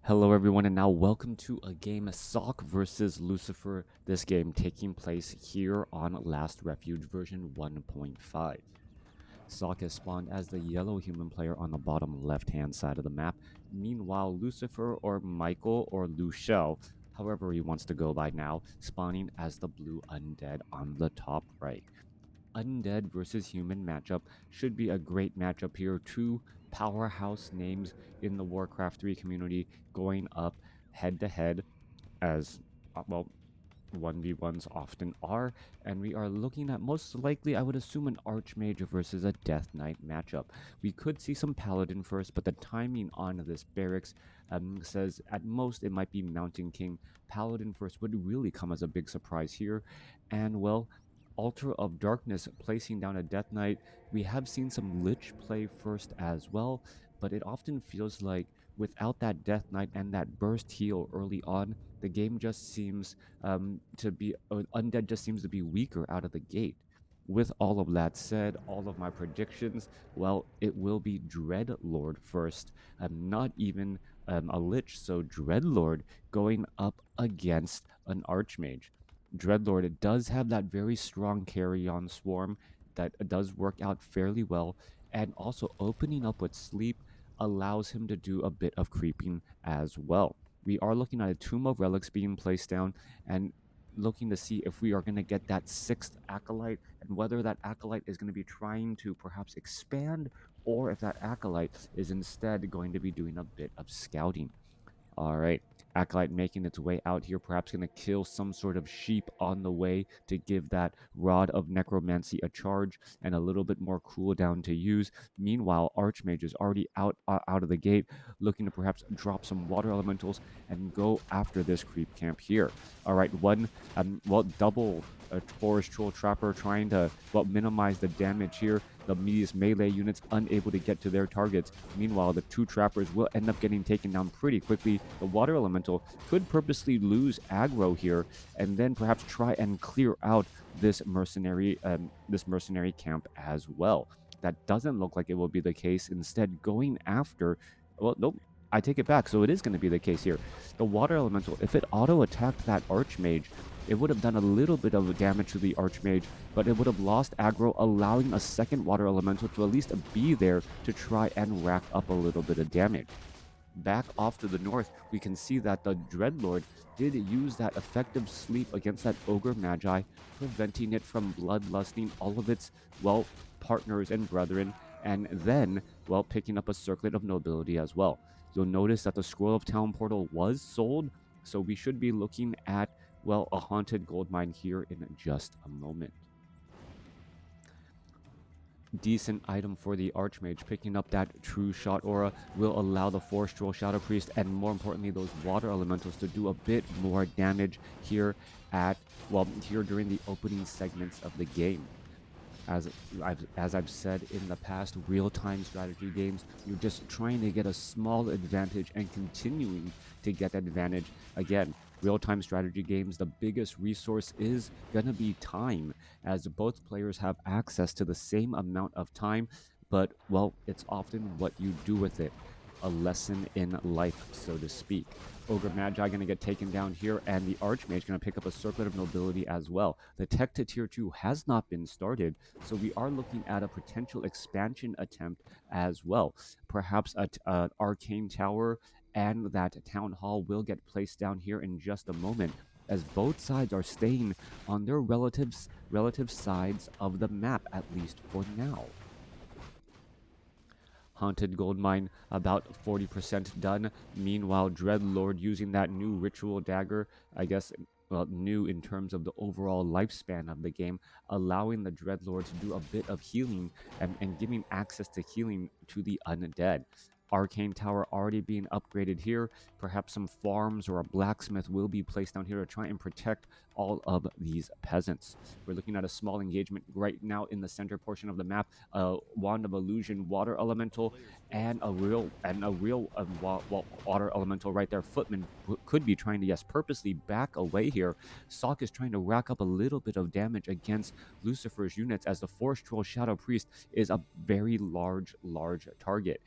Hello everyone, and now welcome to a game Sock versus Lucifer. This game taking place here on Last Refuge version 1.5. Sock has spawned as the yellow human player on the bottom left hand side of the map. Meanwhile, Lucifer or Michael or Luciel, however he wants to go by now, spawning as the blue undead on the top right. Undead versus human matchup should be a great matchup here. Two powerhouse names in the Warcraft 3 community going up head to head as well 1v1s often are, and we are looking at most likely, I would assume, an Archmage versus a Death Knight matchup. We could see some Paladin first, but the timing on this barracks says at most it might be Mountain King. Paladin first would really come as a big surprise here, and well, Altar of Darkness placing down a Death Knight. We have seen some Lich play first as well, but it often feels like without that Death Knight and that burst heal early on, the game just seems to be undead just seems to be weaker out of the gate. With all of that said, all of my predictions, well, it will be Dreadlord first. Not even a Lich, so Dreadlord going up against an Archmage. Dreadlord does have that very strong carry on swarm that does work out fairly well, and also opening up with sleep allows him to do a bit of creeping as well. We are looking at a Tomb of Relics being placed down and looking to see if we are going to get that sixth acolyte and whether that acolyte is going to be trying to perhaps expand or if that acolyte is instead going to be doing a bit of scouting. All right. Acolyte making its way out here, perhaps going to kill some sort of sheep on the way to give that Rod of Necromancy a charge and a little bit more cooldown to use. Meanwhile, Archmage is already out of the gate, looking to perhaps drop some water elementals and go after this creep camp here. All right, double Forest Troll Trapper trying to minimize the damage here. The melee units unable to get to their targets. Meanwhile, the two trappers will end up getting taken down pretty quickly. The water elemental could purposely lose aggro here and then perhaps try and clear out this mercenary camp as well. That doesn't look like it will be the case. Instead, going after, well, nope, I take it back. So it is going to be the case here. The water elemental, if it auto attacked that Archmage, it would have done a little bit of damage to the Archmage, but it would have lost aggro, allowing a second water elemental to at least be there to try and rack up a little bit of damage. Back off to the north, we can see that the Dreadlord did use that effective sleep against that Ogre Magi, preventing it from bloodlusting all of its, well, partners and brethren, and then, well, picking up a Circlet of Nobility as well. You'll notice that the Scroll of Town Portal was sold, so we should be looking at, well, a Haunted Gold Mine here in just a moment. Decent item for the Archmage. Picking up that True Shot aura will allow the Forest Troll Shadow Priest and more importantly those water elementals to do a bit more damage here during the opening segments of the game. As I've said in the past, real-time strategy games, you're just trying to get a small advantage and continuing to get advantage. Again, real-time strategy games, the biggest resource is going to be time, as both players have access to the same amount of time, but, well, it's often what you do with it. A lesson in life, so to speak. Ogre Magi going to get taken down here, and the Archmage going to pick up a Circlet of Nobility as well. The tech to tier 2 has not been started, so we are looking at a potential expansion attempt as well. Perhaps an Arcane Tower and that Town Hall will get placed down here in just a moment, as both sides are staying on their relative sides of the map, at least for now. Haunted Gold Mine about 40% done. Meanwhile, Dreadlord using that new Ritual Dagger, I guess, well, new in terms of the overall lifespan of the game, allowing the Dreadlord to do a bit of healing and giving access to healing to the undead. Arcane Tower already being upgraded here. Perhaps some farms or a blacksmith will be placed down here to try and protect all of these peasants. We're looking at a small engagement right now in the center portion of the map. A Wand of Illusion water elemental and a real water elemental right there. Footman could be trying to, yes, purposely back away here. Sock is trying to rack up a little bit of damage against Lucifer's units, as the Forest Troll Shadow Priest is a very large target.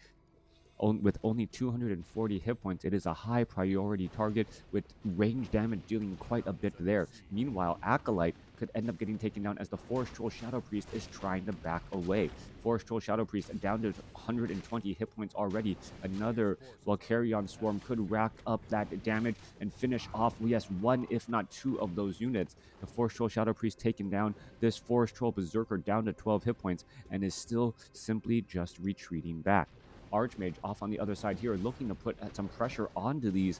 with only 240 hit points. It is a high priority target with range damage dealing quite a bit there. Meanwhile, Acolyte could end up getting taken down as the Forest Troll Shadow Priest is trying to back away. Forest Troll Shadow Priest down to 120 hit points already. Another Carrion Swarm could rack up that damage and finish off, yes, one if not two of those units. The Forest Troll Shadow Priest taken down, this Forest Troll Berserker down to 12 hit points and is still simply just retreating back. Archmage off on the other side here, looking to put some pressure onto these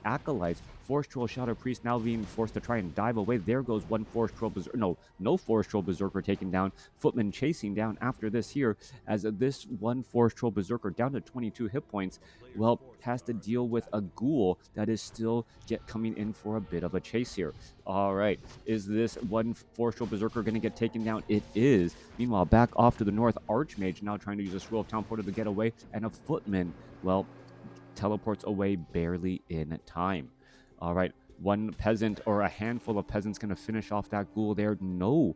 Acolytes. Forest Troll Shadow Priest now being forced to try and dive away. There goes one Forest Troll Berserker. No Forest Troll Berserker taken down. Footman chasing down after this here, as this one Forest Troll Berserker down to 22 hit points, well, has to deal with a ghoul that is still coming in for a bit of a chase here. All right, is this one Forest Troll Berserker going to get taken down? It is. Meanwhile, back off to the north, Archmage now trying to use a Scroll of Town Portal to get away, and a Footman, well, teleports away barely in time. All right, one peasant or a handful of peasants going to finish off that ghoul there. No,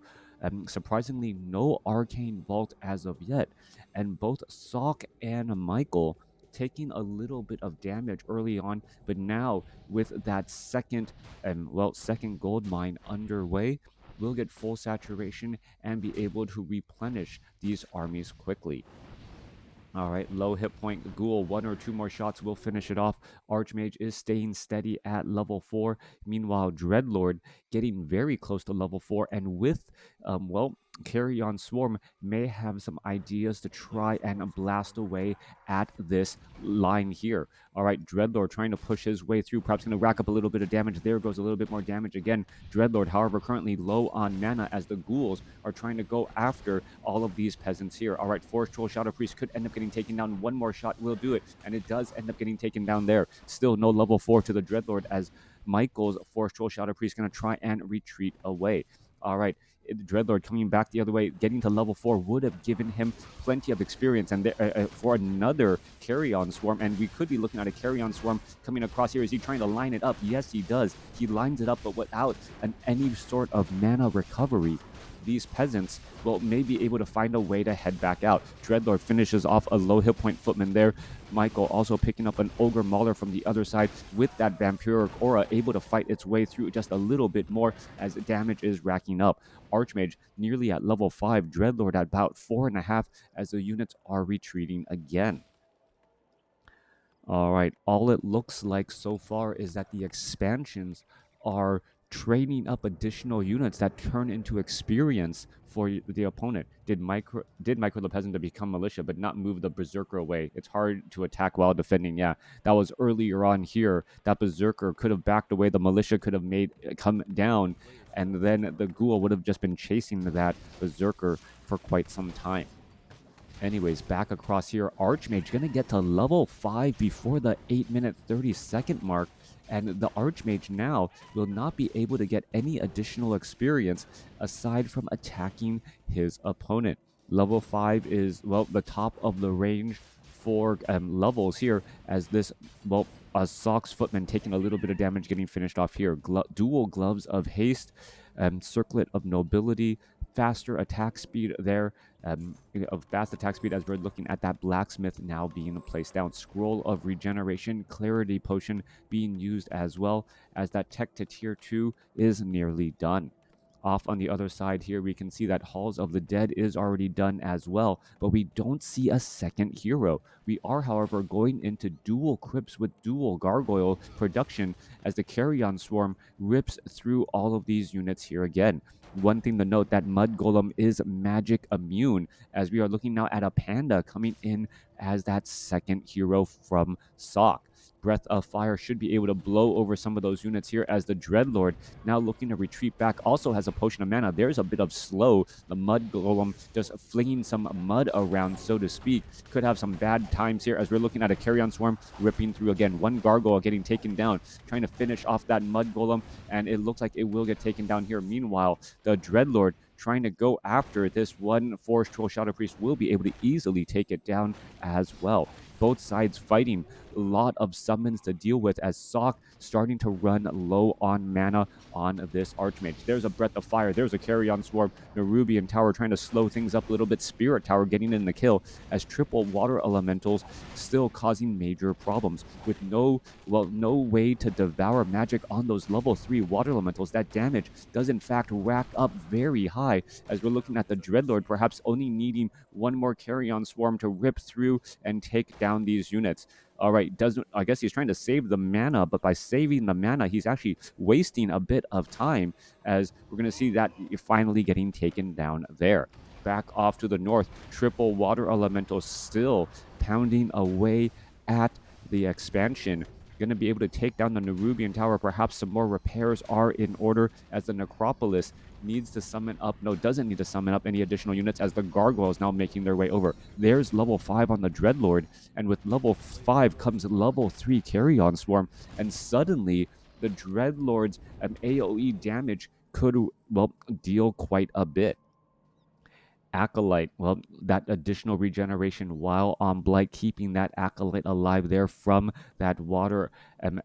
surprisingly, no Arcane Vault as of yet. And both Sock and Michael taking a little bit of damage early on, but now with that second gold mine underway, we'll get full saturation and be able to replenish these armies quickly. All right, low hit point ghoul, one or two more shots will finish it off. Archmage is staying steady at level 4. Meanwhile, Dreadlord getting very close to level 4, and with, Carrion Swarm may have some ideas to try and blast away at this line here. All right, Dreadlord trying to push his way through, perhaps going to rack up a little bit of damage. There goes a little bit more damage again. Dreadlord, however, currently low on mana as the ghouls are trying to go after all of these peasants here. All right, Forest Troll Shadow Priest could end up getting taken down. One more shot will do it, and it does end up getting taken down there. Still no level 4 to the Dreadlord, as Michael's Forest Troll Shadow Priest going to try and retreat away. All right, Dreadlord coming back the other way, getting to level 4 would have given him plenty of experience, and for another Carrion Swarm, and we could be looking at a Carrion Swarm coming across here. Is he trying to line it up? Yes, he does. He lines it up, but without any sort of mana recovery, these peasants will may be able to find a way to head back out. Dreadlord finishes off a low hit point Footman there. Michael also picking up an Ogre Mauler from the other side with that Vampiric Aura, able to fight its way through just a little bit more as damage is racking up. Archmage nearly at level 5, Dreadlord at about 4.5 as the units are retreating again. All right, all it looks like so far is that the expansions are training up additional units that turn into experience for the opponent. Did Micro the Peasant to become Militia but not move the Berserker away? It's hard to attack while defending. Yeah, that was earlier on here. That Berserker could have backed away. The Militia could have come down, and then the Ghoul would have just been chasing that Berserker for quite some time. Anyways, back across here, Archmage going to get to level 5 before the 8-minute 30-second mark, and the Archmage now will not be able to get any additional experience aside from attacking his opponent. Level 5 is, well, the top of the range for levels here, as this, well, Sock's Footman taking a little bit of damage, getting finished off here. Dual Gloves of Haste, Circlet of Nobility, faster attack speed there, of fast attack speed as we're looking at that Blacksmith now being placed down. Scroll of Regeneration, Clarity Potion being used as well, as that tech to tier 2 is nearly done. Off on the other side here, we can see that Halls of the Dead is already done as well, but we don't see a second hero. We are, however, going into dual crypts with dual gargoyle production as the Carrion Swarm rips through all of these units here again. One thing to note, that Mud Golem is magic immune, as we are looking now at a Panda coming in as that second hero from Sock. Breath of Fire should be able to blow over some of those units here, as the Dreadlord, now looking to retreat back, also has a Potion of Mana. There's a bit of slow. The Mud Golem just flinging some mud around, so to speak. Could have some bad times here, as we're looking at a Carrion Swarm ripping through again. One Gargoyle getting taken down, trying to finish off that Mud Golem, and it looks like it will get taken down here. Meanwhile, the Dreadlord trying to go after this one Forest Troll Shadow Priest will be able to easily take it down as well. Both sides fighting lot of summons to deal with as Sok starting to run low on mana on this Archmage. There's a Breath of Fire. There's a Carrion Swarm. Nerubian Tower trying to slow things up a little bit. Spirit Tower getting in the kill as triple water elementals still causing major problems with no way to devour magic on those level 3 water elementals. That damage does in fact rack up very high as we're looking at the Dreadlord perhaps only needing one more Carrion Swarm to rip through and take down these units. All right, I guess he's trying to save the mana, but by saving the mana, he's actually wasting a bit of time as we're going to see that finally getting taken down there. Back off to the north, triple water elemental still pounding away at the expansion. Going to be able to take down the Nerubian Tower. Perhaps some more repairs are in order as the Necropolis needs to summon up. No, doesn't need to summon up any additional units as the Gargoyles now making their way over. There's level 5 on the Dreadlord, and with level 5 comes level 3 Carrion Swarm, and suddenly the Dreadlord's AoE damage could, well, deal quite a bit. Acolyte, well, that additional regeneration while on Blight, keeping that Acolyte alive there from that water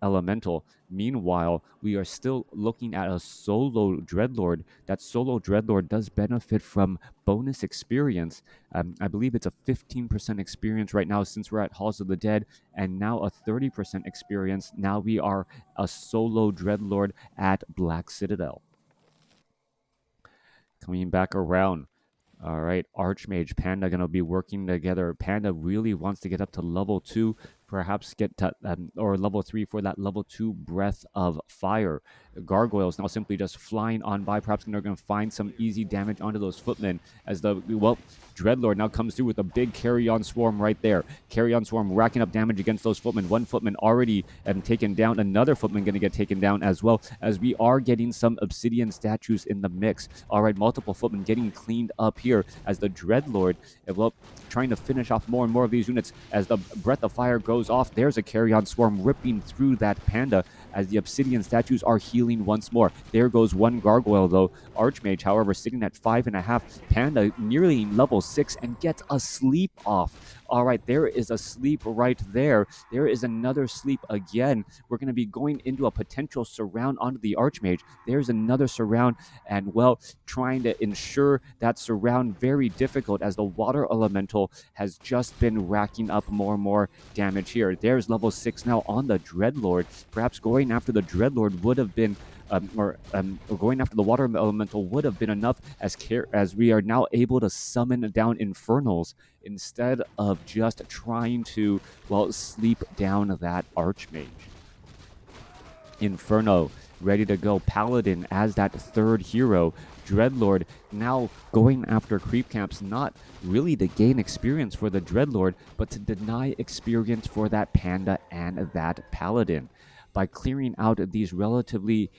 elemental. Meanwhile, we are still looking at a solo Dreadlord. That solo Dreadlord does benefit from bonus experience. I believe it's a 15% experience right now since we're at Halls of the Dead, and now a 30% experience. Now we are a solo Dreadlord at Black Citadel. Coming back around. All right, Archmage, Panda going to be working together. Panda really wants to get up to level 2, perhaps get to, or level 3 for that level 2 Breath of Fire. Gargoyles now simply just flying on by. Perhaps they're going to find some easy damage onto those footmen as the, well, Dreadlord now comes through with a big Carrion Swarm right there. Carrion Swarm racking up damage against those footmen. One footman already taken down. Another footman going to get taken down as well, as we are getting some obsidian statues in the mix. All right, multiple footmen getting cleaned up here as the Dreadlord, well, trying to finish off more and more of these units. As the Breath of Fire goes off, there's a Carrion Swarm ripping through that Panda as the obsidian statues are healing once more. There goes one Gargoyle though. Archmage, however, sitting at 5.5. Panda nearly level 6 and gets a sleep off. All right, there is a sleep right there. There is another sleep again. We're going to be going into a potential surround onto the Archmage. There's another surround, and, well, trying to ensure that surround very difficult as the water elemental has just been racking up more and more damage here. There's level 6 now on the Dreadlord. Perhaps going after the Dreadlord would have been going after the water elemental would have been enough, as we are now able to summon down infernals instead of just trying to, well, sleep down that Archmage. Inferno ready to go. Paladin as that third hero. Dreadlord now going after creep camps, not really to gain experience for the Dreadlord, but to deny experience for that Panda and that Paladin. By clearing out these relatively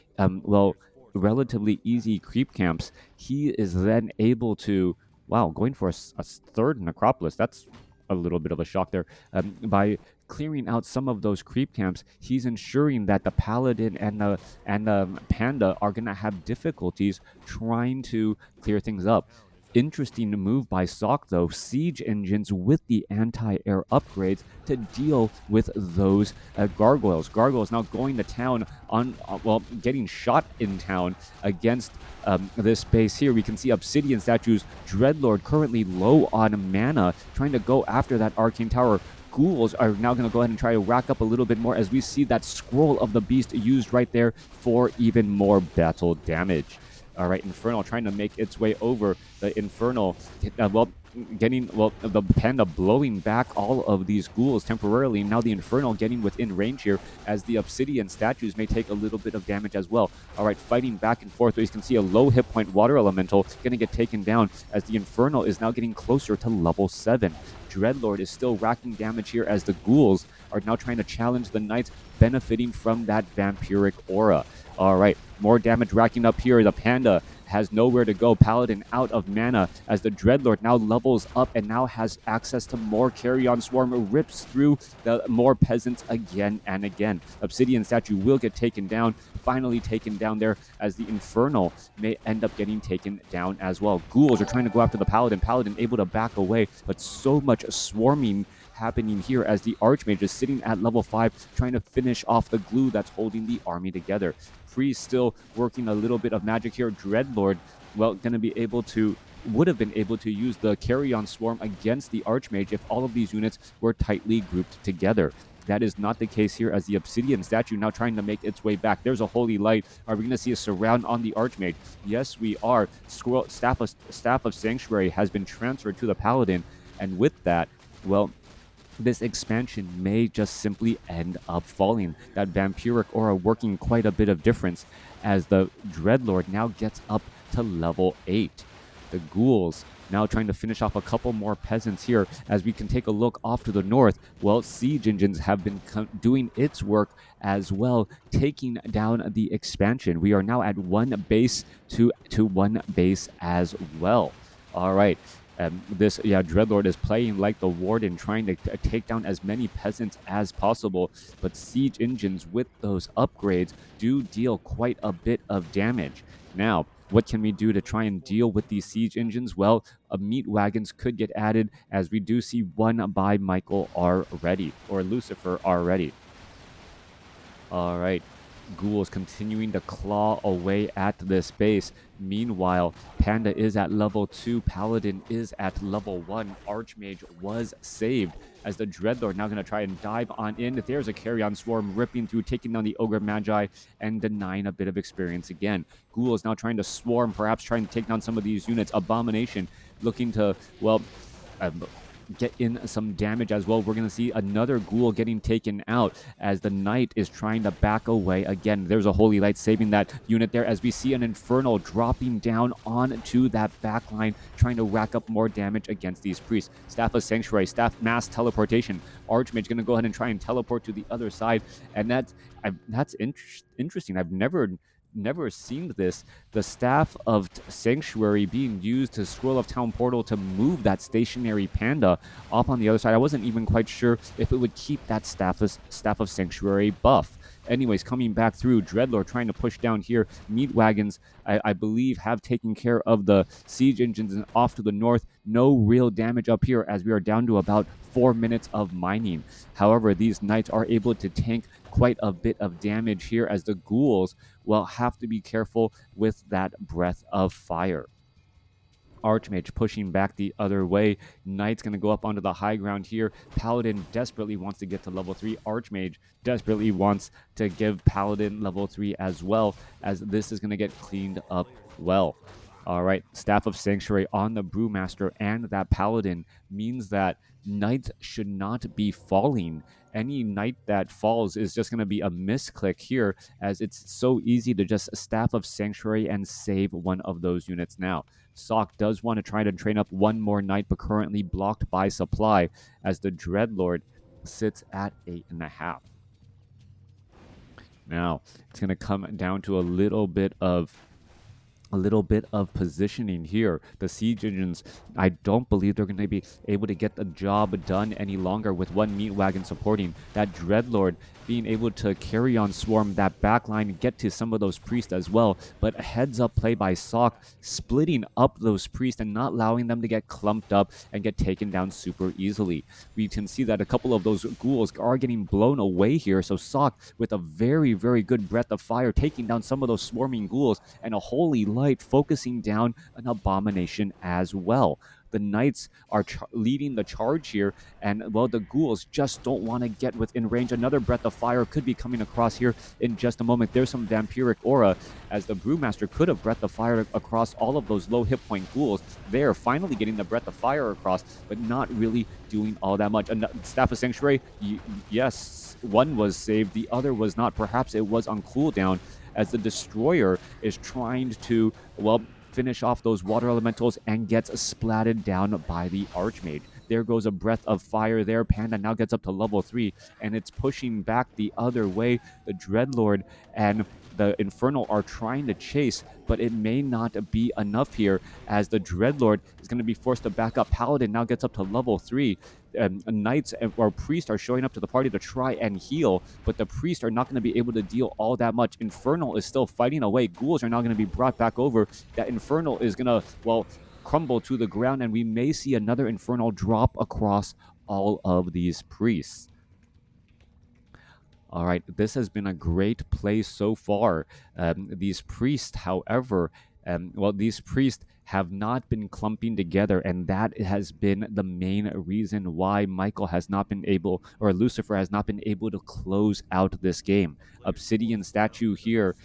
easy creep camps, he is then able to, wow, going for a third Necropolis. That's a little bit of a shock there. By clearing out some of those creep camps, he's ensuring that the Paladin and the Panda are going to have difficulties trying to clear things up. Interesting move by Sok, though. Siege engines with the anti-air upgrades to deal with those Gargoyles. Gargoyles now going to town on, getting shot in town against this base here. We can see Obsidian statues. Dreadlord currently low on mana, trying to go after that Arcane Tower. Ghouls are now going to go ahead and try to rack up a little bit more as we see that Scroll of the Beast used right there for even more battle damage. All right, Infernal trying to make its way over. The Infernal, the Panda blowing back all of these ghouls temporarily. Now the Infernal getting within range here as the Obsidian statues may take a little bit of damage as well. All right, fighting back and forth. You can see a low hit point Water Elemental going to get taken down as the Infernal is now getting closer to level 7. Dreadlord is still racking damage here as the ghouls are now trying to challenge the Knights, benefiting from that vampiric aura. All right, more damage racking up here. The Panda has nowhere to go. Paladin out of mana as the Dreadlord now levels up and now has access to more Carrion Swarm. Rips through the more peasants again and again. Obsidian statue will get taken down, finally taken down there as the Infernal may end up getting taken down as well. Ghouls are trying to go after the Paladin. Paladin able to back away, but so much swarming happening here as the Archmage is sitting at level 5 trying to finish off the glue that's holding the army together. Priest still working a little bit of magic here. Dreadlord, well, going to be able to would have been able to use the carry-on swarm against the Archmage if all of these units were tightly grouped together. That is not the case here as the Obsidian statue now trying to make its way back. There's a Holy Light. Are we going to see a surround on the Archmage? Yes, we are. Staff of Sanctuary has been transferred to the Paladin, and with that, well, this expansion may just simply end up falling. That Vampiric Aura working quite a bit of difference as the Dreadlord now gets up to level 8. The Ghouls now trying to finish off a couple more peasants here as we can take a look off to the north. Well, Siege Engines have been doing its work as well, taking down the expansion. We are now at one base to one base as well. All right. Dreadlord is playing like the Warden, trying to take down as many peasants as possible. But Siege Engines with those upgrades do deal quite a bit of damage. Now, what can we do to try and deal with these Siege Engines? Well, meat wagons could get added, as we do see one by Michael already, or Lucifer already. All right. Ghouls continuing to claw away at this base. Meanwhile, Panda is at level 2, Paladin is at level 1. Archmage was saved as the Dreadlord now going to try and dive on in. There's a carry-on swarm ripping through, taking down the Ogre Magi and denying a bit of experience again. Ghoul is now trying to swarm, perhaps trying to take down some of these units. Abomination looking to, well, get in some damage as well. We're going to see another Ghoul getting taken out as the Knight is trying to back away again. There's a Holy Light saving that unit there as we see an Infernal dropping down onto that back line, trying to rack up more damage against these priests. Staff of Sanctuary, Staff Mass Teleportation. Archmage going to go ahead and try and teleport to the other side, and that's interesting. I've never seen this. The Staff of Sanctuary being used to Scroll of Town Portal to move that stationary panda off on the other side. I wasn't even quite sure if it would keep that Staff of Sanctuary buff. Anyways, coming back through, Dreadlord trying to push down here. Meat wagons, I believe, have taken care of the Siege Engines, and off to the north. No real damage up here as we are down to about 4 minutes of mining. However, these Knights are able to tank quite a bit of damage here as the Ghouls will have to be careful with that Breath of Fire. Archmage pushing back the other way. Knight's going to go up onto the high ground here. Paladin desperately wants to get to level 3. Archmage desperately wants to give Paladin level 3 as well, as this is going to get cleaned up well. All right, Staff of Sanctuary on the Brewmaster and that Paladin means that Knights should not be falling. Any Knight that falls is just going to be a misclick here, as it's so easy to just Staff of Sanctuary and save one of those units now. Sock does want to try to train up one more Knight, but currently blocked by supply as the Dreadlord sits at 8.5. Now, it's going to come down to a little bit of positioning here. The Siege Engines, I don't believe they're going to be able to get the job done any longer with one meat wagon supporting. That Dreadlord being able to carry on swarm that backline and get to some of those priests as well. But a heads up play by Sock, splitting up those priests and not allowing them to get clumped up and get taken down super easily. We can see that a couple of those ghouls are getting blown away here. So Sock with a very, very good Breath of Fire, taking down some of those swarming ghouls, and a Holy Light focusing down an Abomination as well. The Knights are leading the charge here, and, well, the Ghouls just don't want to get within range. Another Breath of Fire could be coming across here in just a moment. There's some Vampiric Aura, as the Brewmaster could have Breath of Fire across all of those low hit point Ghouls. They're finally getting the Breath of Fire across, but not really doing all that much. And Staff of Sanctuary, yes, one was saved, the other was not. Perhaps it was on cooldown, as the Destroyer is trying to, well, finish off those water elementals and gets splatted down by the Archmage. There goes a Breath of Fire there. Panda now gets up to level 3, and it's pushing back the other way. The Dreadlord and the Infernal are trying to chase, but it may not be enough here, as the Dreadlord is going to be forced to back up. Paladin now gets up to level 3. Knights or priests are showing up to the party to try and heal, but the priests are not going to be able to deal all that much. Infernal is still fighting away. Ghouls are now going to be brought back over. That Infernal is going to, well, crumble to the ground, and we may see another Infernal drop across all of these priests. All right, this has been a great play so far. These priests, however, these priests have not been clumping together, and that has been the main reason why Michael has not been able, or Lucifer has not been able to close out this game. Obsidian statue here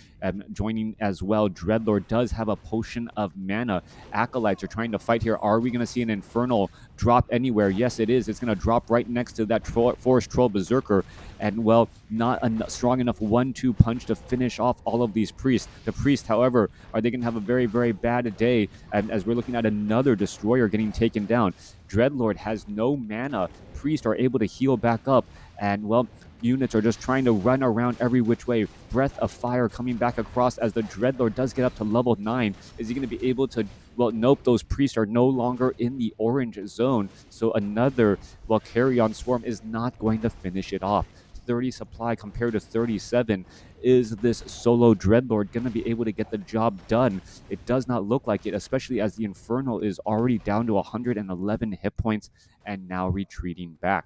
joining as well. Dreadlord does have a potion of mana. Acolytes are trying to fight here. Are we going to see an Infernal drop anywhere? Yes, it is. It's going to drop right next to that Forest Troll Berserker. And, well, not a strong enough 1-2 punch to finish off all of these priests. The priests, however, are they going to have a very, very bad day as we're looking at another destroyer getting taken down? Dreadlord has no mana. Priests are able to heal back up. And, well, units are just trying to run around every which way. Breath of Fire coming back across as the Dreadlord does get up to level 9. Is he going to be able to... Well, nope, those priests are no longer in the orange zone. So another, well, Carrion Swarm is not going to finish it off. 30 supply compared to 37. Is this solo Dreadlord going to be able to get the job done? It does not look like it, especially as the Infernal is already down to 111 hit points and now retreating back.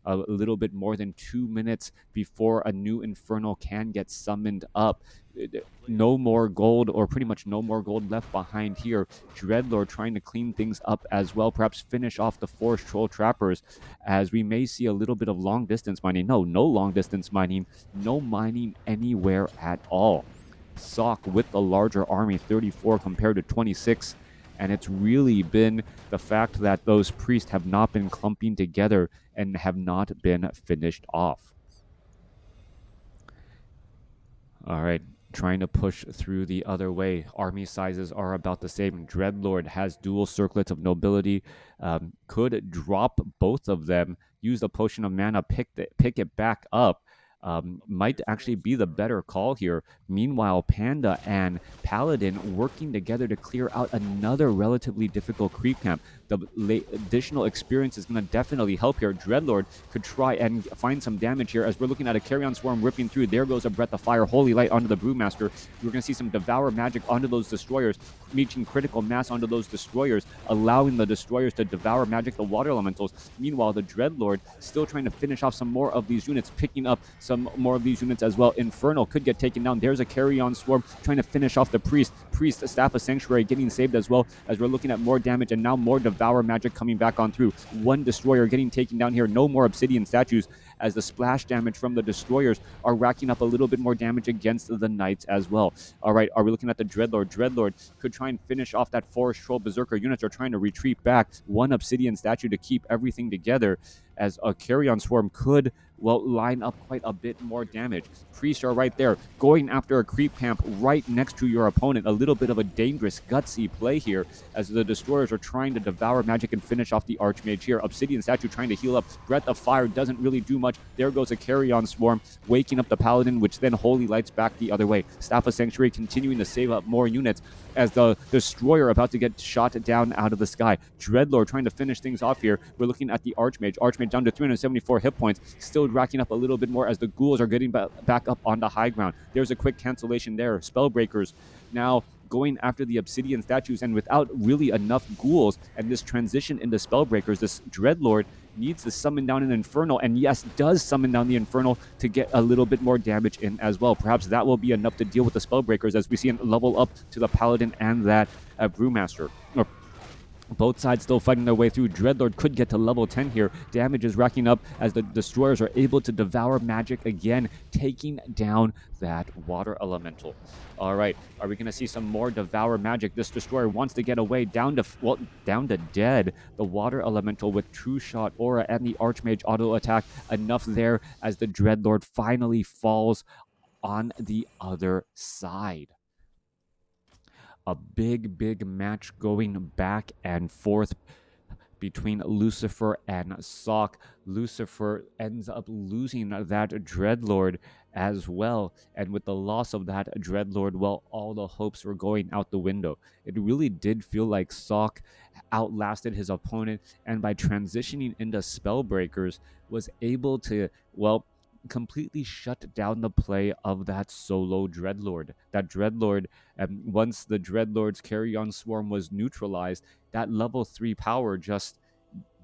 A little bit more than 2 minutes before a new Infernal can get summoned up. No more gold, or pretty much no more gold left behind here. Dreadlord trying to clean things up as well, perhaps finish off the Forest Troll Trappers, as we may see a little bit of long distance mining. No long distance mining. No mining anywhere at all. Sock with the larger army, 34 compared to 26. And it's really been the fact that those priests have not been clumping together and have not been finished off. All right, trying to push through the other way. Army sizes are about the same. Dreadlord has dual circlets of nobility. Could drop both of them, use the potion of mana, pick it back up. Might actually be the better call here. Meanwhile, Panda and Paladin working together to clear out another relatively difficult creep camp. The additional experience is going to definitely help here. Dreadlord could try and find some damage here as we're looking at a Carrion Swarm ripping through. There goes a Breath of Fire, Holy Light onto the Brewmaster. We're going to see some Devour Magic onto those Destroyers, reaching critical mass onto those Destroyers, allowing the Destroyers to Devour Magic the Water Elementals. Meanwhile, the Dreadlord still trying to finish off some more of these units, picking up some more of these units as well. Infernal could get taken down. There's a Carrion Swarm trying to finish off the Priest. Staff of Sanctuary getting saved as well, as we're looking at more damage and now more Devour Magic coming back on through. One Destroyer getting taken down here. No more Obsidian statues, as the splash damage from the Destroyers are racking up a little bit more damage against the Knights as well. All right, are we looking at the Dreadlord? Dreadlord could try and finish off that Forest Troll Berserker. Units are trying to retreat back. One Obsidian statue to keep everything together, as a Carrion Swarm could, well, line up quite a bit more damage. Priests are right there, going after a creep camp right next to your opponent. A little bit of a dangerous, gutsy play here, as the Destroyers are trying to Devour Magic and finish off the Archmage here. Obsidian statue trying to heal up. Breath of Fire doesn't really do much. There goes a Carrion Swarm, waking up the Paladin, which then Holy Lights back the other way. Staff of Sanctuary continuing to save up more units, as the Destroyer about to get shot down out of the sky. Dreadlord trying to finish things off here. We're looking at the Archmage. Archmage down to 374 hit points, still racking up a little bit more as the ghouls are getting back up on the high ground. There's a quick cancellation there. Spellbreakers now going after the Obsidian statues, and without really enough ghouls and this transition into Spellbreakers, this Dreadlord needs to summon down an Infernal, and yes, does summon down the Infernal to get a little bit more damage in as well. Perhaps that will be enough to deal with the Spellbreakers, as we see a level up to the Paladin and that Brewmaster. Both sides still fighting their way through. Dreadlord could get to level 10 here. Damage is racking up as the Destroyers are able to Devour Magic again, taking down that Water Elemental. All right, are we going to see some more Devour Magic? This Destroyer wants to get away, down to dead. The Water Elemental with True Shot, Aura, and the Archmage auto attack. Enough there as the Dreadlord finally falls on the other side. A big match going back and forth between Lucifer and Sock. Lucifer ends up losing that Dreadlord as well, and with the loss of that Dreadlord, well, all the hopes were going out the window. It really did feel like Sock outlasted his opponent, and by transitioning into Spellbreakers was able to, well, completely shut down the play of that solo Dreadlord. That Dreadlord, once the Dreadlord's Carrion Swarm was neutralized, that level 3 power just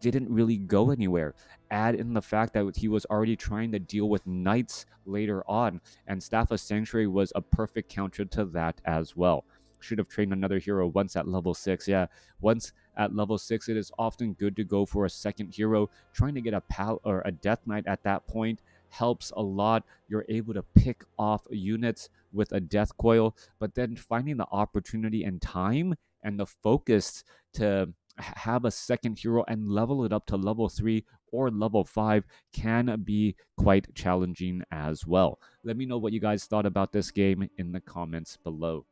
didn't really go anywhere. Add in the fact that he was already trying to deal with knights later on, and Staff of Sanctuary was a perfect counter to that as well. Should have trained another hero once at level 6. Yeah, once at level 6, it is often good to go for a second hero. Trying to get a pal or a Death Knight at that point helps a lot. You're able to pick off units with a Death Coil, but then finding the opportunity and time and the focus to have a second hero and level it up to level 3 or level 5 can be quite challenging as well. Let me know what you guys thought about this game in the comments below.